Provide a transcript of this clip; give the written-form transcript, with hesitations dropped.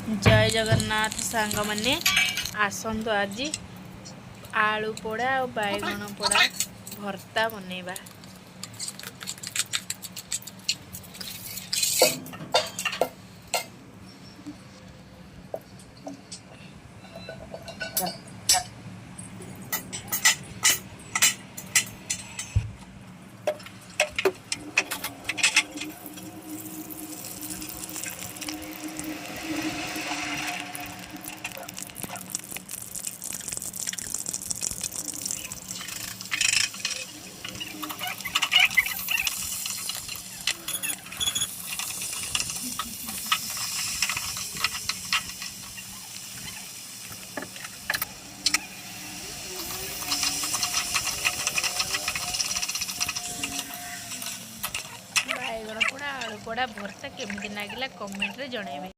जय जगन्नाथ सांग माने आसंतु आज आलू पोड़ा और बैगण पोड़ा भर्ता बनैबा। बैगण पोड़ा आलू पोड़ा भर्ता केमिति लागिला कमेंट रे जणाइबे।